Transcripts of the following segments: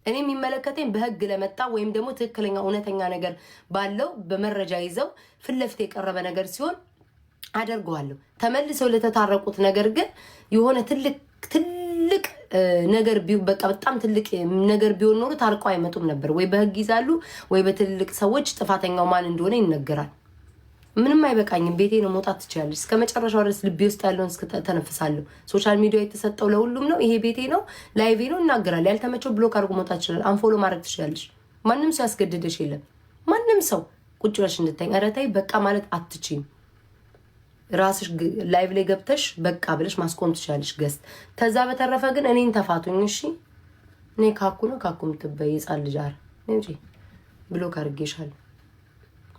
እኔ የሚመለከተኝ በህግ ለመጣ ወይም ደግሞ ትክክለኛ እውነተኛ ነገር ባለው በመረጃ ይዘው ፍለፍት የቀረበ ነገር ሲሆን አደርገዋለሁ። ተመልሰው ለተታረቁት ነገር ግን የሆነ ትልቅ ነገር በቃ በጣም ትልቅ ነገር ቢሆን ኖሮ ታርቀው አይመጡም ነበር። ወይ በህግ ይዛሉ ወይ በትልቅ ሰዎች ጥፋተኛው ማን እንደሆነ ይነገራል። ምንም አይበቃኝም። ቤቴ ነው መውጣት ትችላለች። እስከ መጨረሻው ድረስ ልቤ ውስጥ ያለውን ተነፍሳለሁ። ሶሻል ሚዲያ የተሰጠው ለሁሉም ነው። ይሄ ቤቴ ነው፣ ላይቬ ነው፣ እናገራለሁ። ያልተመቸው ብሎክ አድርጎ መውጣት ይችላል። አንፎሎ ማድረግ ትችላለች። ማንም ሰው ያስገድደሽ የለም። ማንም ሰው ቁጭ ብለሽ እንድታኝ ኧረ ተይ በቃ ማለት አትችይም። ራስሽ ላይቭ ላይ ገብተሽ በቃ ብለሽ ማስቆም ትችላለሽ ገስት። ከዛ በተረፈ ግን እኔን ተፋቱኝ እሺ። እኔ ካኩ ነው ካኩ ምትበይ ህፃን ልጅ አረ እንጂ ብሎክ አድርጌሻለሁ።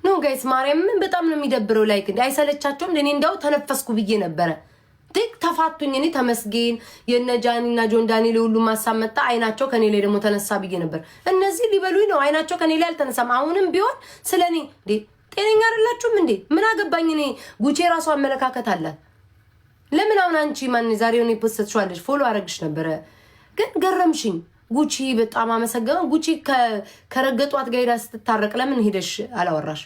ኖ ጋይስ ማርያም ምን በጣም ነው የሚደብረው። ላይክ እንዴ አይሰለቻቸውም? እኔ እንዳው ተነፈስኩ ብዬ ነበረ። ድክ ተፋቱኝ። እኔ ተመስገን የነጃኒና ጆን ዳንኤል ሁሉ ማሳመጣ አይናቸው ከኔ ላይ ደግሞ ተነሳ ብዬ ነበር። እነዚህ ሊበሉኝ ነው። አይናቸው ከኔ ላይ አልተነሳም። አሁንም ቢሆን ስለኔ እንዴ ጤነኛ አይደላችሁም እንዴ? ምን አገባኝ እኔ። ጉቼ ራሱ አመለካከት አላት። ለምን አሁን አንቺ ማን ዛሬው ነው ፖስትሽዋለሽ? ፎሎ አረግሽ ነበረ ግን ገረምሽኝ። ጉቺ በጣም አመሰገነ። ጉቺ ከረገጧት ጋር ሄዳ ስትታረቅ ለምን ሄደሽ አላወራሽ?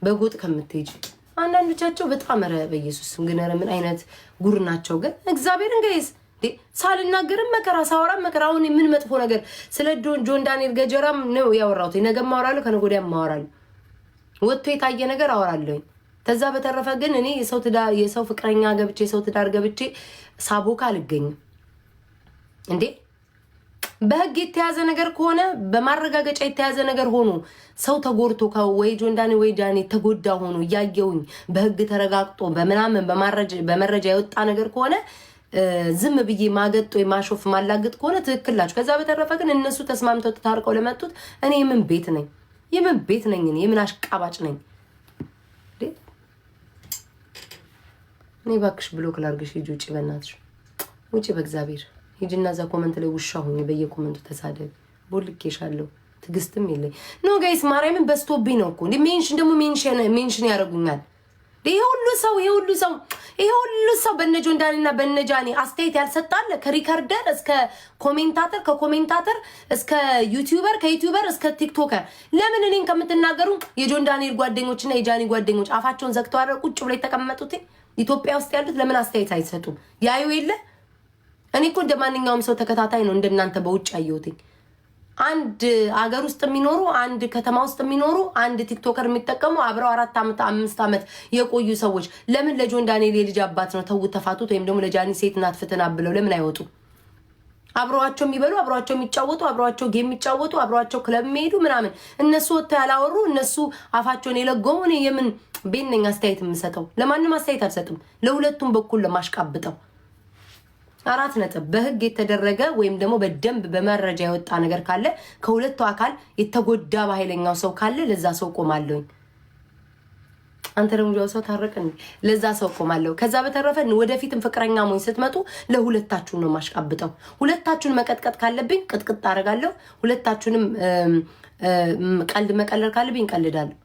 በጎጥ ከምትሄጂ አንዳንዶቻቸው በጣም ኧረ በኢየሱስ ግን ኧረ ምን አይነት ጉር ናቸው ግን እግዚአብሔርን ጋይስ ሳልናገርም መከራ ሳወራም መከራ። አሁን ምን መጥፎ ነገር ስለ ጆን ዳንኤል ገጀራም ነው ያወራሁት። ነገም አወራለሁ፣ ከነገ ወዲያም አወራለሁ። ወጥቶ የታየ ነገር አወራለሁ። ከዛ በተረፈ ግን እኔ የሰው ፍቅረኛ ገብቼ የሰው ትዳር ገብቼ ሳቦካ አልገኝም እንዴ። በህግ የተያዘ ነገር ከሆነ በማረጋገጫ የተያዘ ነገር ሆኖ ሰው ተጎርቶ ወይ ጆን ዳንኤል ወይ ዳኒ ተጎዳ ሆኖ እያየውኝ በህግ ተረጋግጦ በምናምን በመረጃ የወጣ ነገር ከሆነ ዝም ብዬ ማገጥ ወይ ማሾፍ ማላገጥ ከሆነ ትክክላችሁ። ከዛ በተረፈ ግን እነሱ ተስማምተው ተታርቀው ለመጡት እኔ የምን ቤት ነኝ? የምን ቤት ነኝ? የምን አሽቃባጭ ነኝ? እኔ ባክሽ ብሎክ ላርግሽ። ሂጂ ውጪ፣ በእናትሽ ውጪ፣ በእግዚአብሔር ሂጂና እዛ ኮመንት ላይ ውሻ ሁኚ። በየኮመንቱ ተሳደብ። ቦልኬሻለሁ። ትግስትም የለኝ። ኖ ጋይስ ማርያምን በስቶብኝ ነው እኮ እንዴ። ሜንሽን ደግሞ ሜንሽን ያደርጉኛል። ይሄ ሁሉ ሰው በነ ጆን ዳንኤልና በነ ጃኒ አስተያየት ያልሰጣለ ከሪከርደር እስከ ኮሜንታተር ከኮሜንታተር እስከ ዩቲዩበር ከዩቲዩበር እስከ ቲክቶከር። ለምን እኔን ከምትናገሩ የጆን ዳንኤል ጓደኞችና የጃኒ ጓደኞች አፋቸውን ዘግተው አረ ቁጭ ብለው የተቀመጡት ኢትዮጵያ ውስጥ ያሉት ለምን አስተያየት አይሰጡም? ያዩ የለ። እኔ እኮ እንደማንኛውም ሰው ተከታታይ ነው እንደናንተ በውጭ አየሁትኝ። አንድ አገር ውስጥ የሚኖሩ አንድ ከተማ ውስጥ የሚኖሩ አንድ ቲክቶከር የሚጠቀሙ አብረው 4 ዓመት 5 ዓመት የቆዩ ሰዎች ለምን ለጆን ዳንኤል የልጅ አባት ነው ተው ተፋቱት፣ ወይም ደግሞ ለጃኒ ሴት ናት ፍትና ብለው ለምን አይወጡ? አብረዋቸው የሚበሉ አብረዋቸው የሚጫወቱ አብረዋቸው ጌም የሚጫወቱ አብረዋቸው ክለብ የሚሄዱ ምናምን እነሱ ወጥተው ያላወሩ እነሱ አፋቸውን የለጎሙ። እኔ የምን ቤት ነኝ አስተያየት የምሰጠው? ለማንም አስተያየት አልሰጥም። ለሁለቱም በኩል ለማሽቃብጠው 4 ነጥብ። በህግ የተደረገ ወይም ደግሞ በደንብ በመረጃ የወጣ ነገር ካለ ከሁለቱ አካል የተጎዳ በኃይለኛው ሰው ካለ ለዛ ሰው ቆማለሁኝ። አንተ ደግሞ ሰው ታረቀን ለዛ ሰው ቆማለሁ። ከዛ በተረፈ ወደፊትም ፍቅረኛ ሞኝ ስትመጡ ለሁለታችሁ ነው ማሽቃብጠው። ሁለታችሁን መቀጥቀጥ ካለብኝ ቅጥቅጥ አደርጋለሁ። ሁለታችሁንም ቀልድ መቀለር ካለብኝ ቀልዳለሁ።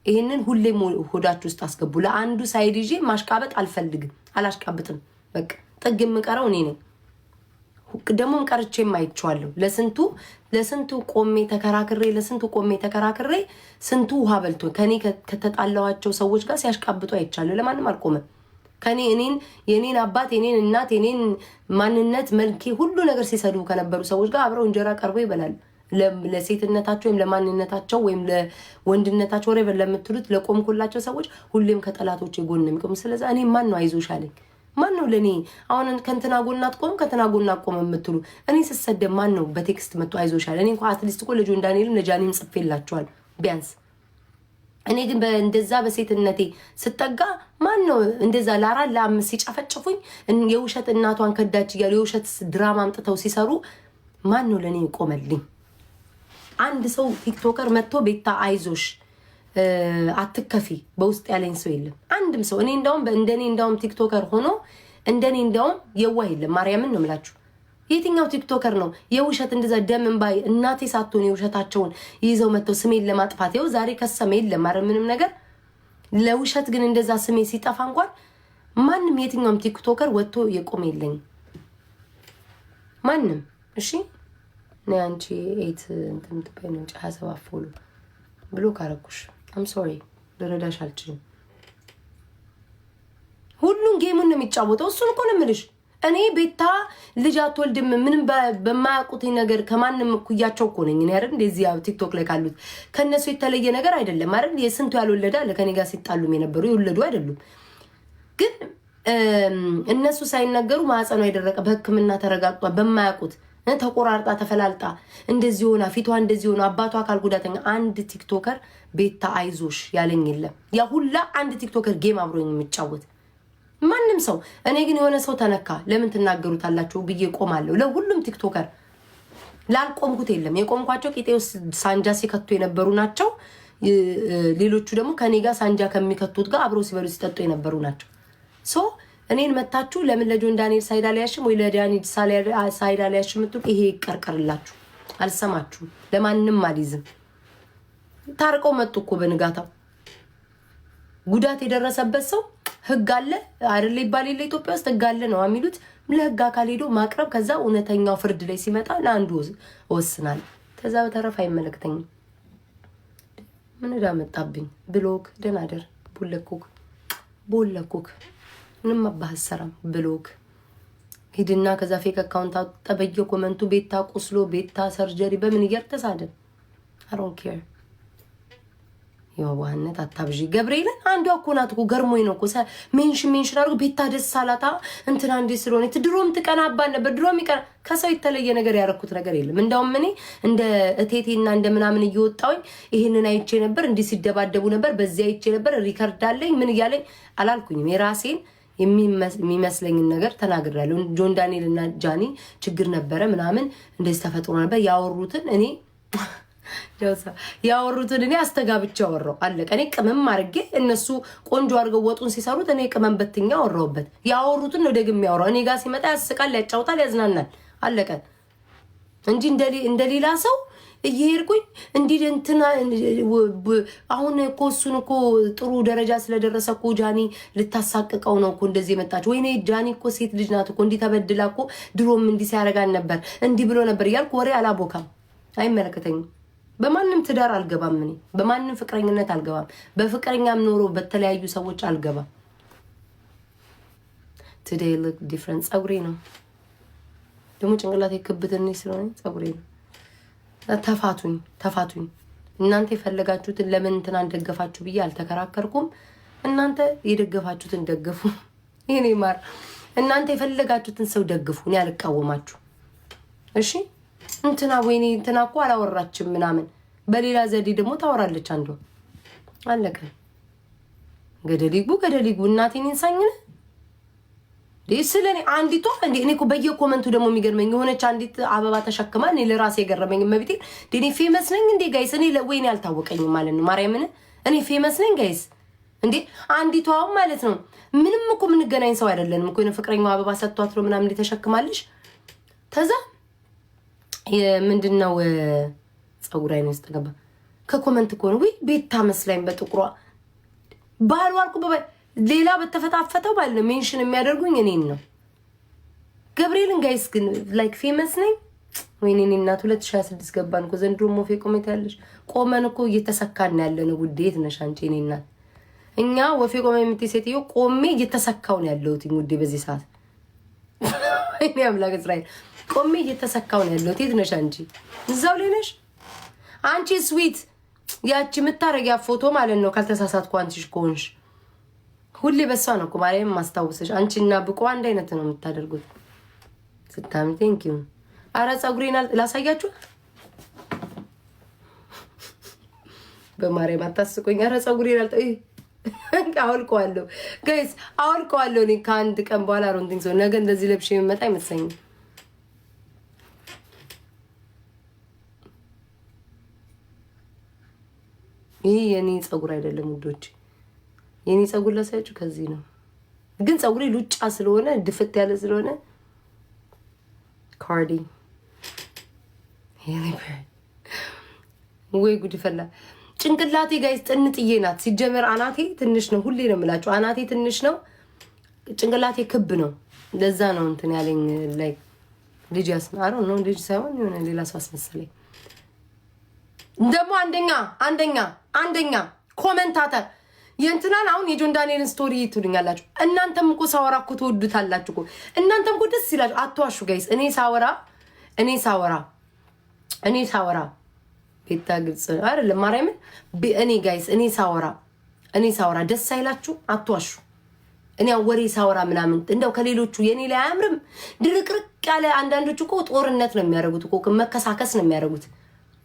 ይሄንን ሁሌም ሆዳችሁ ውስጥ አስገቡ። ለአንዱ ሳይድ ይዤ ማሽቃበጥ አልፈልግም፣ አላሽቃብጥም። በቃ ጥግ የምቀረው እኔ ነኝ። ደግሞም ቀርቼም አይቼዋለሁ። ለስንቱ ቆሜ ተከራክሬ ስንቱ ውሃ በልቶ ከኔ ከተጣላዋቸው ሰዎች ጋር ሲያሽቃብጡ አይቻለሁ። ለማንም አልቆመም። ከኔ የኔን አባት የኔን እናት የኔን ማንነት መልኬ ሁሉ ነገር ሲሰድቡ ከነበሩ ሰዎች ጋር አብረው እንጀራ ቀርበው ይበላል። ለሴትነታቸው ወይም ለማንነታቸው ወይም ለወንድነታቸው ወሬ ለምትሉት ለቆምኩላቸው ሰዎች ሁሌም ከጠላቶች ጎን ነው የሚቆም። ስለዚህ እኔ ማን ነው አይዞሽ አለኝ? ማን ነው ለኔ አሁን ከንትና ጎናት ቆም ከንትና ጎናት ቆም የምትሉ? እኔ ስሰደብ ማን ነው በቴክስት መጥቶ አይዞሻል? እኔ እንኳን አትሊስት እኮ ለጆን ዳንኤልም ለጃኒም ጽፌላቸዋል ቢያንስ። እኔ ግን እንደዛ በሴትነቴ ስጠጋ ማን ነው እንደዛ ለ4 ለ5 ሲጨፈጭፉኝ የውሸት እናቷን ከዳች እያሉ የውሸት ድራማ አምጥተው ሲሰሩ ማን ነው ለኔ ቆመልኝ? አንድ ሰው ቲክቶከር መጥቶ ቤታ አይዞሽ አትከፊ በውስጥ ያለኝ ሰው የለም። አንድም ሰው እኔ እንደውም ቲክቶከር ሆኖ እንደኔ እንደውም የዋህ የለም። ማርያምን ነው የምላችሁ። የትኛው ቲክቶከር ነው የውሸት እንደዛ ደም እንባይ እናቴ ሳትሆን የውሸታቸውን ይዘው መጥተው ስሜን ለማጥፋት ይኸው ዛሬ ከሰመ የለም ማረ ምንም ነገር። ለውሸት ግን እንደዛ ስሜ ሲጠፋ እንኳን ማንም የትኛውም ቲክቶከር ወጥቶ የቆመ የለኝ ማንም። እሺ ነይ አንቺ 8 እንትን ትበይ ነው 27 ፎሎ ብሎ ካረኩሽ አም ሶሪ ልረዳሽ አልችልም። ሁሉን ጌሙን ነው የሚጫወተው። እሱን እኮ ነው የምልሽ እኔ ቤታ ልጅ አትወልድም ምንም በማያውቁት ነገር ከማንም እኩያቸው እኮ ነኝ እኔ አይደል እንደዚህ ያው ቲክቶክ ላይ ካሉት ከነሱ የተለየ ነገር አይደለም አይደል። የስንቱ ያልወለደ አለ ከኔ ጋር ሲጣሉም የነበሩ የወለዱ አይደሉም። ግን እነሱ ሳይነገሩ ማህፀኗ የደረቀ በህክምና ተረጋግጧ በማያውቁት ተቆራርጣ ተፈላልጣ እንደዚህ ሆና ፊቷ እንደዚህ ሆና አባቷ አካል ጉዳተኛ አንድ ቲክቶከር ቤታ አይዞሽ ያለኝ የለም። ያ ሁላ አንድ ቲክቶከር ጌም አብሮኝ የሚጫወት ማንም ሰው። እኔ ግን የሆነ ሰው ተነካ ለምን ትናገሩታላችሁ ብዬ ቆማለሁ። ለሁሉም ቲክቶከር ላልቆምኩት የለም። የቆምኳቸው ቂጤ ውስጥ ሳንጃ ሲከቱ የነበሩ ናቸው። ሌሎቹ ደግሞ ከኔ ጋር ሳንጃ ከሚከቱት ጋር አብሮ ሲበሉ ሲጠጡ የነበሩ ናቸው። ሶ እኔን መታችሁ ለምን ለጆን ዳንኤል ሳይዳ ላይ ያሽም ወይ ለዳንኤል ሳይዳ ላይ ያሽም ምትሉ ይሄ ይቀርቀርላችሁ። አልሰማችሁም። ለማንም አልይዝም። ታርቀው መጡ እኮ በንጋታው ጉዳት የደረሰበት ሰው ህግ አለ አይደል ይባል የለ ኢትዮጵያ ውስጥ ህግ አለ ነው የሚሉት። ለህግ አካል ሄዶ ማቅረብ ከዛ እውነተኛው ፍርድ ላይ ሲመጣ ለአንዱ ወስናል። ከዛ በተረፈ አይመለከተኝም። ምን ዳመጣብኝ ብሎክ ደናደር ቦለኩክ ምንም አባህሰራም ብሎክ ሂድና ከዛ ፌክ አካውንት አጠበየ ኮመንቱ ቤታ ቁስሎ ቤታ ሰርጀሪ በምን ይርተሳደም አሮን ኬር የዋህነት አታብጂ። ገብርኤልን አንዷ እኮ ናት እኮ ገርሞኝ ነው እኮ ሜንሽን አድርጎ ቤታ ደስ አላታ እንትና እንዴ ስለሆነ ድሮም ትቀናባን ነበር። ድሮም ይቀር ከሰው የተለየ ነገር ያረኩት ነገር የለም። እንደውም እኔ እንደ እቴቴና እንደ ምናምን እየወጣውኝ ይሄንን አይቼ ነበር እንዲህ ሲደባደቡ ነበር በዚያ አይቼ ነበር ሪከርድ አለኝ ምን እያለኝ አላልኩኝም። የራሴን የሚመስለኝን ነገር ተናግሬያለሁ። ጆን ዳንኤል እና ጃኒ ችግር ነበረ ምናምን እንደዚህ ተፈጥሮ ነበር ያወሩትን እኔ አስተጋብቼ አወራው አለቀ። እኔ ቅመም አድርጌ እነሱ ቆንጆ አድርገው ወጡን ሲሰሩት እኔ ቅመም በትኛ አወራውበት። ያወሩትን ነው ደግሜ ያወራው። እኔ ጋር ሲመጣ ያስቃል፣ ያጫውታል፣ ያዝናናል አለቀ እንጂ እንደሌላ ሰው እየሄድኩኝ እንዲህ እንትና አሁን እኮ እሱን እኮ ጥሩ ደረጃ ስለደረሰ እኮ ጃኒ ልታሳቅቀው ነው እኮ እንደዚህ የመጣች ወይኔ ጃኒ እኮ ሴት ልጅ ናት እኮ እንዲህ ተበድላ እኮ ድሮም እንዲህ ሲያረጋን ነበር እንዲህ ብሎ ነበር እያልኩ ወሬ አላቦካም። አይመለከተኝም። በማንም ትዳር አልገባም። እኔ በማንም ፍቅረኝነት አልገባም። በፍቅረኛም ኖሮ በተለያዩ ሰዎች አልገባም። today look different ጸጉሬ ነው ደግሞ ጭንቅላቴ ክብ ትንሽ ስለሆነ ጸጉሬ ነው። ተፋቱኝ። እናንተ የፈለጋችሁትን ለምን እንትና እንደገፋችሁ ብዬ አልተከራከርኩም። እናንተ የደገፋችሁትን ደግፉ። እኔ ማር እናንተ የፈለጋችሁትን ሰው ደግፉ። እኔ አልቃወማችሁ። እሺ እንትና ወይኔ እንትና እኮ አላወራችም ምናምን በሌላ ዘዴ ደግሞ ታወራለች አንዱ አለቀ። ገደሊጉ እናቴን እንሳኝነ ስለኔ አንዲቷ እንዴ እኔ እኮ በየኮመንቱ ደግሞ የሚገርመኝ የሆነች አንዲት አበባ ተሸክማ እኔ ለራሴ የገረመኝ መብቴ እኔ ፌመስ ነኝ እንዴ ጋይስ? እኔ ወይኔ አልታወቀኝም ማለት ነው። ማርያምን እኔ ፌመስ ነኝ ጋይስ? እንዴ አንዲቷ ማለት ነው ምንም እኮ የምንገናኝ ሰው አይደለንም እኮ ፍቅረኛው አበባ ሰጥቷት ነው ምናምን ተሸክማለሽ። ተዛ ምንድነው ጸጉር አይነ ውስጥ ገባ ከኮመንት እኮ ነው ወይ ቤታ መስላኝ በጥቁሯ ባሉ አልኩ ሌላ በተፈታፈተው ማለት ነው ሜንሽን የሚያደርጉኝ እኔን ነው። ገብርኤልን ጋይስ ግን ላይክ ፌመስ ነኝ ወይኔ እኔ እናት 2026 ገባን እኮ ዘንድሮ ሞፌ ቆሜት ያለሽ ቆመን እኮ እየተሰካን ያለ ነው። ውዴት ነሽ አንቺ እኔ እናት እኛ ወፌ ቆሜ የምትይ ሴትዮ ቆሜ እየተሰካው ነው ያለሁት ውዴ በዚህ ሰዓት እኔ አምላክ እስራኤል ቆሜ እየተሰካው ነው ያለሁት። የት ነሽ አንቺ? እዛው ላይ ነሽ አንቺ ስዊት ያቺ የምታረጊያ ፎቶ ማለት ነው ካልተሳሳትኩ አንቺሽ ኮንሽ ሁሌ በሷ ነው እኮ ማርያም ማስታወስሽ። አንቺና ብቆ አንድ አይነት ነው የምታደርጉት ስታም ቴንክ ዩ። አረ ጸጉሬን ላሳያችሁ በማርያም አታስቆኝ። አረ ጸጉሬን አውልቀዋለሁ ጋይስ አውልቀዋለሁ። እኔ ከአንድ ቀን በኋላ ሮንቲንግ ሰው ነገ እንደዚህ ለብሼ የሚመጣ አይመስለኝም። ይሄ የኔ ጸጉር አይደለም ውዶች፣ የኔ ጸጉር ላሳያችሁ ከዚህ ነው። ግን ጸጉሬ ሉጫ ስለሆነ ድፍት ያለ ስለሆነ ካርዲ ወይ ጉድ ፈላ። ጭንቅላቴ ጋይስ ጥንጥዬ ናት። ሲጀመር አናቴ ትንሽ ነው። ሁሌ ነው የምላችሁ አናቴ ትንሽ ነው፣ ጭንቅላቴ ክብ ነው። ለዛ ነው እንትን ያለኝ ላይ ልጅ ያስማሩ ነው ልጅ ሳይሆን የሆነ ሌላ ሰው አስመሰለኝ። ደግሞ አንደኛ ኮሜንታተር የእንትናን አሁን የጆን ዳንኤልን ስቶሪ ትሉኛላችሁ። እናንተም እኮ ሳወራ እኮ ትወዱታላችሁ እኮ እናንተም እኮ ደስ ይላችሁ። አትዋሹ ጋይስ። እኔ ሳወራ ቤታ ግልጽ አይደለም ማርያምን። እኔ ሳወራ ደስ አይላችሁ? አትዋሹ። እኔ ወሬ ሳወራ ምናምን እንደው ከሌሎቹ የኔ ላይ አያምርም። ድርቅርቅ ያለ አንዳንዶቹ እኮ ጦርነት ነው የሚያደርጉት እኮ መከሳከስ ነው የሚያደርጉት።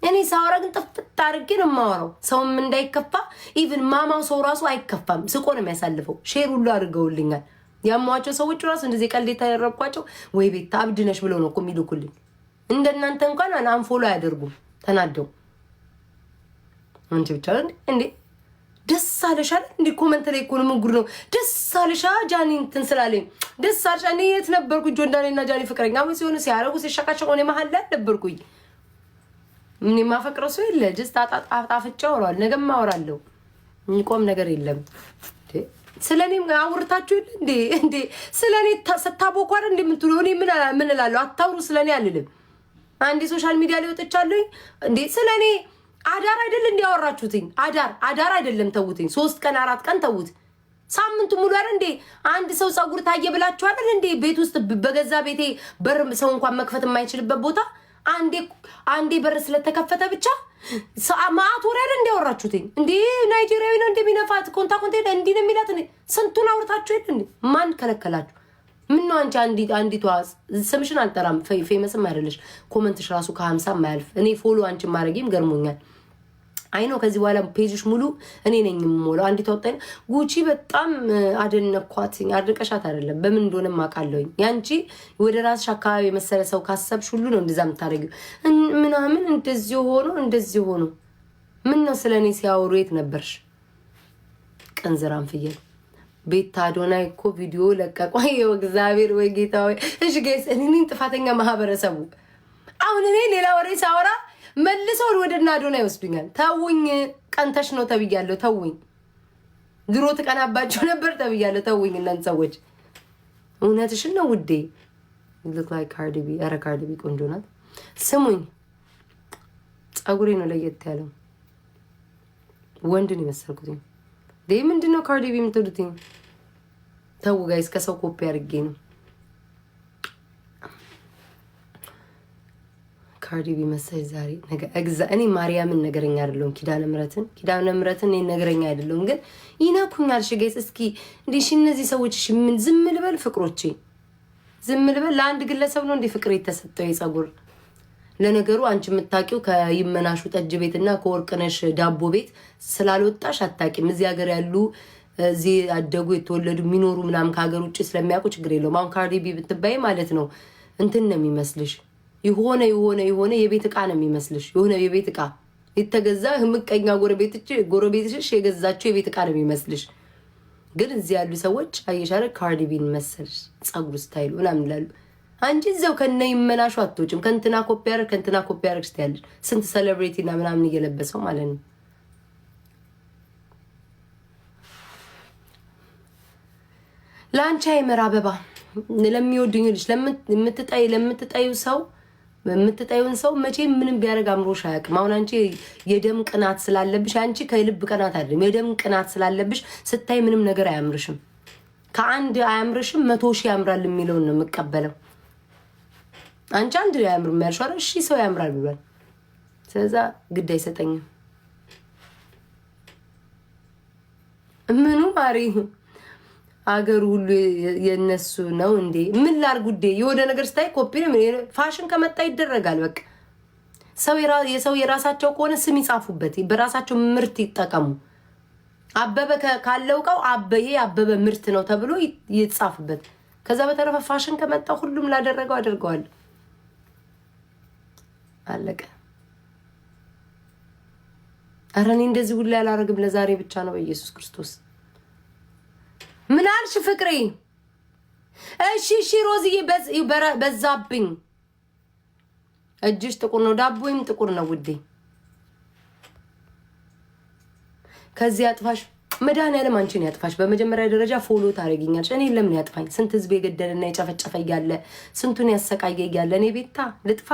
እኔ ሳወራ ግን ጥፍት አድርጌ ነው የማወራው፣ ሰውም እንዳይከፋ። ኢቭን ማማው ሰው ራሱ አይከፋም፣ ስቆ ነው የሚያሳልፈው። ሼር ሁሉ አድርገውልኛል። ያሟቸው ሰዎች ራሱ እንደዚህ ቀልድ የተረቋቸው ወይ ቤት አብድነሽ ብለው ነው እኮ የሚልኩልኝ። እንደናንተ እንኳን አንፎሎ አያደርጉም ተናደው። አንቺ ብቻ እንዴ ደስ አለሻል እንዴ? ኮመንት ላይ እኮ ነው ምን ጉድ ነው? ደስ አለሻ ጃኒ እንትን ስላለኝ ደስ አለሻ። እኔ የት ነበርኩ? ጆን ዳንኤልና ጃኒ ፍቅረኛ ምን ሲሆኑ ሲያረጉ ሲሻካቸው እኔ መሀል ላይ ነበርኩኝ። ምን ማፈቅረው ሰው የለ። ጀስት አጣፍጫው ወራል ነገም አወራለሁ። ቆም ነገር የለም። ስለኔም አውርታችሁ እንዴ ስለኔ ተታቦኳር እንደምትሉ እኔ ምን እላለሁ? አታውሩ ስለኔ አልልም። አንዴ ሶሻል ሚዲያ ላይ ወጥቻለሁ እንዴ ስለኔ አዳር አይደል እንዲያወራችሁትኝ? አዳር አይደለም ተውትኝ። 3 ቀን 4 ቀን ተውት። ሳምንቱ ሙሉ አይደል እንዴ አንድ ሰው ጸጉር ታየ ብላችሁ አይደል እንዴ ቤት ውስጥ በገዛ ቤቴ በር ሰው እንኳን መክፈት የማይችልበት ቦታ አንዴ በር ስለተከፈተ ብቻ ማአት ወሬ አይደል እንዲያወራችሁትኝ? እንዴ ናይጄሪያዊ ነው እንደሚነፋት ኮንታ እንዴ ነው የሚላት እንዴ? ስንቱን አውርታችሁ አይደል እንዴ? ማን ከለከላችሁ? ምን ነው አንቺ አንዲቷ ስምሽን አልጠራም፣ ፌመስም አይደለሽ። ኮመንትሽ ራሱ ከ50 ማያልፍ። እኔ ፎሎ አንቺ ማድረግም ገርሞኛል። አይ ነው ከዚህ በኋላ ፔጅሽ ሙሉ እኔ ነኝ የምሞላው። አንዲቷ ወጣኝ ጉቺ በጣም አደነኳት። አድርቀሻት አይደለም በምን እንደሆነ ማቃለውኝ። ያንቺ ወደ ራስሽ አካባቢ የመሰለ ሰው ካሰብሽ ሁሉ ነው እንደዛ የምታደርጊው። ምናምን እንደዚህ ሆኖ ምን ነው ስለኔ ሲያወሩ የት ነበርሽ? ቀንዝራም ፍየል ቤታ አዶናይ እኮ ቪዲዮ ለቀቀ። ወይ እግዚአብሔር ወይ ጌታ ወይ። እሺ ጋይስ እኔ ጥፋተኛ ማህበረሰቡ አሁን እኔ ሌላ ወሬ ሳወራ መልሰው ወደ አዶናይ ይወስዱኛል። ተውኝ፣ ቀንተሽ ነው ተብያለሁ። ተውኝ፣ ድሮ ተቀናባችሁ ነበር ተብያለሁ። ተውኝ እናንተ ሰዎች፣ እውነትሽን ነው ውዴ። look like Cardi B። አረ Cardi B ቆንጆ ናት። ስሙኝ፣ ጸጉሬ ነው ለየት ያለው። ወንድን ይመስልኩት ዴ ምንድነው Cardi B የምትወዱትኝ? ተው ጋይስ፣ ከሰው ኮፒ አድርጌ ነው Cardi B መሰለኝ ዛሬ ነገ እኔ ማርያምን ነገረኛ አይደለሁም። ኪዳነ ምሕረትን እኔ ነገረኛ አይደለሁም፣ ግን ይነኩኛል። እሺ ጋይስ እስኪ እንዴሽ እነዚህ ሰዎች ምን ዝም ልበል? ፍቅሮቼ ዝም ልበል? ለአንድ ግለሰብ ነው እንዴ ፍቅር የተሰጠው የጸጉር? ለነገሩ አንቺ የምታውቂው ከይመናሹ ጠጅ ቤትና ከወርቅነሽ ዳቦ ቤት ስላልወጣሽ አታውቂም። እዚህ ሀገር ያሉ እዚህ አደጉ የተወለዱ የሚኖሩ ምናምን ከሀገር ውጭ ስለሚያውቁ ችግር የለውም። አሁን Cardi B ብትባይ ማለት ነው እንትን ነው የሚመስልሽ፣ የሆነ የቤት ዕቃ ነው የሚመስልሽ። የሆነ የቤት ዕቃ የተገዛ ምቀኛ ጎረቤትሽ የገዛቸው የቤት ዕቃ ነው የሚመስልሽ። ግን እዚህ ያሉ ሰዎች አየሻረ Cardi B መሰልሽ ጸጉር ስታይሉ ምናምን ይላሉ። አንቺ እዛው ከነ ይመናሹ አትወጭም። ከእንትና ኮፒ ያደርግ ስትያለሽ ስንት ሴሌብሪቲ እና ምናምን እየለበሰው ማለት ነው። ላንቺ አይመራ አበባ ለሚወዱኝ ልጅ ለምትጠዩን ሰው መቼም ምንም ቢያደርግ አምሮሽ አያውቅም። አሁን አንቺ የደም ቅናት ስላለብሽ፣ አንቺ ከልብ ቅናት አይደለም የደም ቅናት ስላለብሽ ስታይ ምንም ነገር አያምርሽም። ከአንድ አያምርሽም 100 ሺህ ያምራል የሚለውን ነው የምቀበለው። አንቺ አንድ ያምር ማርሻል እሺ ሰው ያምራል ብሏል። ስለዛ ግድ አይሰጠኝም። ምኑ ማሪ አገር ሁሉ የነሱ ነው እንዴ? ምን ላርግ ጉዴ? የሆነ ነገር ስታይ ኮፒ ነው። ፋሽን ከመጣ ይደረጋል። በቃ ሰው የራሳቸው ከሆነ ስም ይጻፉበት፣ በራሳቸው ምርት ይጠቀሙ። አበበ ካለውቀው አበበ ምርት ነው ተብሎ ይጻፍበት። ከዛ በተረፈ ፋሽን ከመጣ ሁሉም ላደረገው አድርገዋል። አለቀ። ኧረ እኔ እንደዚህ ሁሉ ያላረግም። ለዛሬ ብቻ ነው በኢየሱስ ክርስቶስ። ምን አልሽ ፍቅሬ? እሺ ሮዝዬ በዛብኝ። እጅሽ ጥቁር ነው፣ ዳቦይም ጥቁር ነው ውዴ። ከዚህ አጥፋሽ መድኃኒዓለም አንቺን ያጥፋሽ። በመጀመሪያ ደረጃ ፎሎ ታደርጊኛለሽ። እኔ ለምን ያጥፋኝ? ስንት ህዝብ የገደለና የጨፈጨፈ እያለ ስንቱን ያሰቃየ እያለ እኔ ቤታ ልጥፋ?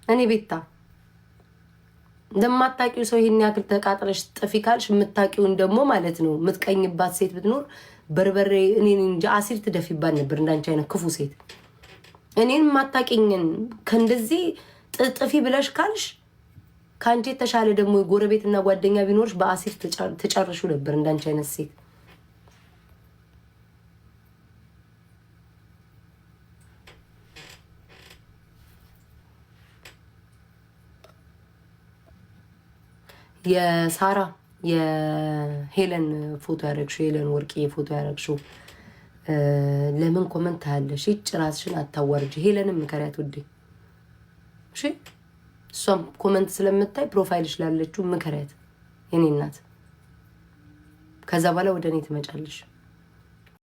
እኔ ቤታ እንደማታውቂው ሰው ይሄን ያክል ተቃጥለሽ ጥፊ ካልሽ የምታውቂውን ደግሞ ማለት ነው የምትቀኝባት ሴት ብትኖር በርበሬ እኔን እንጂ አሲር ትደፊባት ነበር። እንዳንቺ አይነት ክፉ ሴት እኔን ማታውቂኝን ከእንደዚህ ጥፊ ብለሽ ካልሽ ካንቺ የተሻለ ደግሞ ጎረቤትና ጓደኛ ቢኖርሽ በአሲር ተጨርሹ ነበር። እንዳንቺ አይነት ሴት የሳራ የሄለን ፎቶ ያደረግሽው ሄለን ወርቄ ፎቶ ያደረግሽው ለምን ኮመንት አለሽ? ራስሽን አታዋርጂ። ሄለንም ምከሪያት ውዴ። እሺ እሷም ኮመንት ስለምታይ ፕሮፋይልሽ ላለችው ምከሪያት የኔ እናት። ከዛ በኋላ ወደ እኔ ትመጫለሽ።